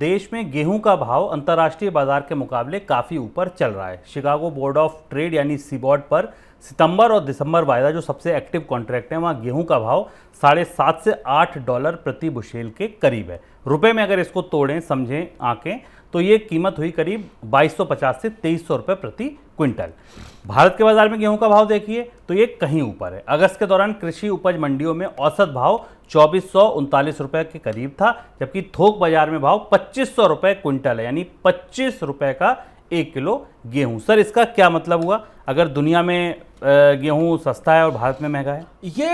देश में गेहूं का भाव अंतर्राष्ट्रीय बाजार के मुकाबले काफ़ी ऊपर चल रहा है। शिकागो बोर्ड ऑफ ट्रेड यानी सीबॉट पर सितंबर और दिसंबर वायदा जो सबसे एक्टिव कॉन्ट्रैक्ट है, वहाँ गेहूं का भाव $7.5 से $8 प्रति बुशेल के करीब है। रुपए में अगर इसको तोड़ें, समझें आंकें, तो ये कीमत हुई करीब 2250 से 2300 रुपये प्रति क्विंटल। भारत के बाजार में गेहूं का भाव देखिए तो ये कहीं ऊपर है। अगस्त के दौरान कृषि उपज मंडियों में औसत भाव 2439 रुपये के करीब था, जबकि थोक बाजार में भाव 2500 रुपये क्विंटल है, यानी 25 रुपये का 1 किलो गेहूं। सर, इसका क्या मतलब हुआ अगर दुनिया में गेहूं सस्ता है और भारत में महंगा है? ये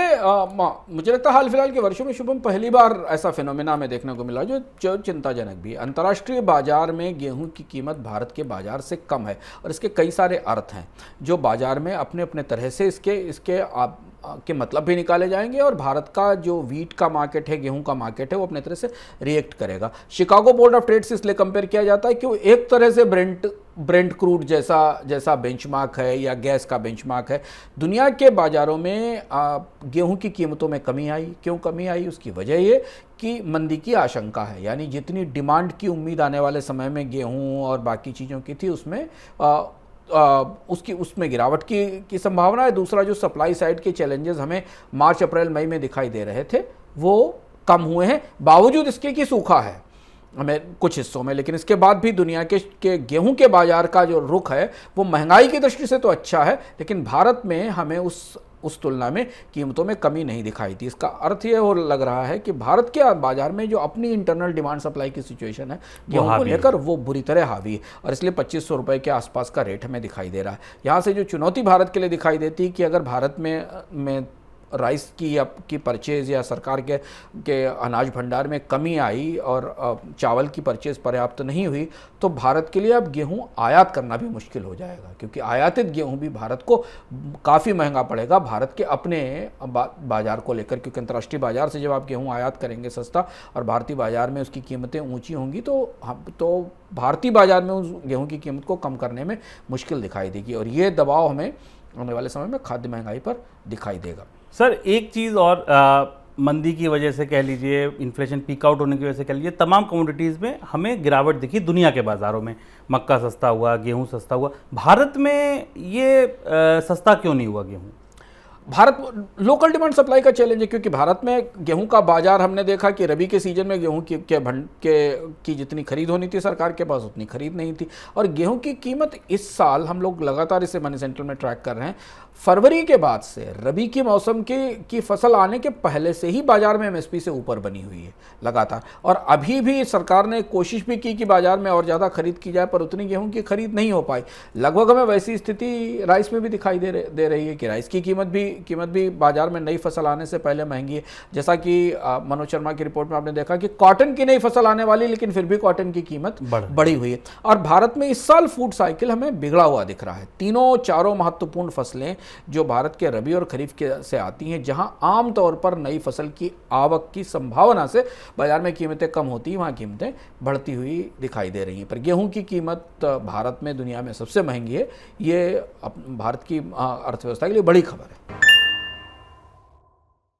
मुझे लगता है हाल फिलहाल के वर्षों में शुभम पहली बार ऐसा फिनोमेना हमें देखने को मिला जो चिंताजनक भी है। अंतर्राष्ट्रीय बाजार में गेहूं की कीमत भारत के बाजार से कम है और इसके कई सारे अर्थ हैं जो बाजार में अपने अपने तरह से इसके के मतलब भी निकाले जाएंगे और भारत का जो वीट का मार्केट है, गेहूं का मार्केट है, वो अपने तरह से रिएक्ट करेगा। शिकागो बोर्ड ऑफ ट्रेड से इसलिए कंपेयर किया जाता है कि वो एक तरह से ब्रेंट क्रूड जैसा बेंचमार्क है या गैस का बेंचमार्क है। दुनिया के बाजारों में गेहूं की कीमतों में कमी आई। क्यों कमी आई? उसकी वजह ये कि मंदी की आशंका है, यानी जितनी डिमांड की उम्मीद आने वाले समय में गेहूं और बाकी चीज़ों की थी उसमें गिरावट की संभावना है। दूसरा, जो सप्लाई साइड के चैलेंजेस हमें मार्च अप्रैल मई में दिखाई दे रहे थे वो कम हुए हैं, बावजूद इसके कि सूखा है हमें कुछ हिस्सों में। लेकिन इसके बाद भी दुनिया के गेहूं के बाजार का जो रुख है वो महंगाई की दृष्टि से तो अच्छा है, लेकिन भारत में हमें उस तुलना में कीमतों में कमी नहीं दिखाई थी। इसका अर्थ ये हो लग रहा है कि भारत के बाजार में जो अपनी इंटरनल डिमांड सप्लाई की सिचुएशन है गेहूं को लेकर, वो बुरी तरह हावी है और इसलिए 2500 रुपये के आसपास का रेट हमें दिखाई दे रहा है। यहाँ से जो चुनौती भारत के लिए दिखाई देती है कि अगर भारत में राइस की परचेज़ या सरकार के अनाज भंडार में कमी आई और चावल की परचेज़ पर्याप्त नहीं हुई तो भारत के लिए अब गेहूं आयात करना भी मुश्किल हो जाएगा, क्योंकि आयातित गेहूं भी भारत को काफ़ी महंगा पड़ेगा भारत के अपने बाजार को लेकर, क्योंकि अंतर्राष्ट्रीय बाजार से जब आप गेहूं आयात करेंगे सस्ता और भारतीय बाजार में उसकी कीमतें ऊँची होंगी तो भारतीय बाजार में उस गेहूँ की कीमत को कम करने में मुश्किल दिखाई देगी और ये दबाव हमें आने वाले समय में खाद्य महंगाई पर दिखाई देगा। सर, एक चीज़ और, मंदी की वजह से कह लीजिए, इन्फ्लेशन पीक आउट होने की वजह से कह लीजिए, तमाम कमोडिटीज़ में हमें गिरावट दिखी दुनिया के बाज़ारों में। मक्का सस्ता हुआ, गेहूं सस्ता हुआ। भारत में ये सस्ता क्यों नहीं हुआ गेहूं? भारत लोकल डिमांड सप्लाई का चैलेंज है, क्योंकि भारत में गेहूं का बाजार हमने देखा कि रबी के सीजन में गेहूं की जितनी खरीद होनी थी सरकार के पास उतनी खरीद नहीं थी और गेहूं की कीमत इस साल, हम लोग लगातार इसे मनी सेंट्रल में ट्रैक कर रहे हैं, फरवरी के बाद से रबी के मौसम की फसल आने के पहले से ही बाजार में एमएसपी से ऊपर बनी हुई है लगातार। और अभी भी सरकार ने कोशिश भी की कि बाजार में और ज़्यादा खरीद की जाए, पर उतनी गेहूं की खरीद नहीं हो पाई। लगभग हमें वैसी स्थिति राइस में भी दिखाई दे रही है कि राइस की कीमत भी बाजार में नई फसल आने से पहले महंगी है। जैसा कि मनोज शर्मा की रिपोर्ट में आपने देखा कि कॉटन की नई फसल आने वाली, लेकिन फिर भी कॉटन की कीमत बढ़ी हुई है। और भारत में इस साल फूड साइकिल हमें बिगड़ा हुआ दिख रहा है। चारों महत्वपूर्ण फसलें जो भारत के रबी और खरीफ से आती हैं, जहां आमतौर पर नई फसल की आवक की संभावना से बाजार में कीमतें कम होती हैं, वहां कीमतें बढ़ती हुई दिखाई दे रही हैं। पर गेहूं की कीमत भारत में दुनिया में सबसे महंगी है। ये भारत की अर्थव्यवस्था के लिए बड़ी खबर है।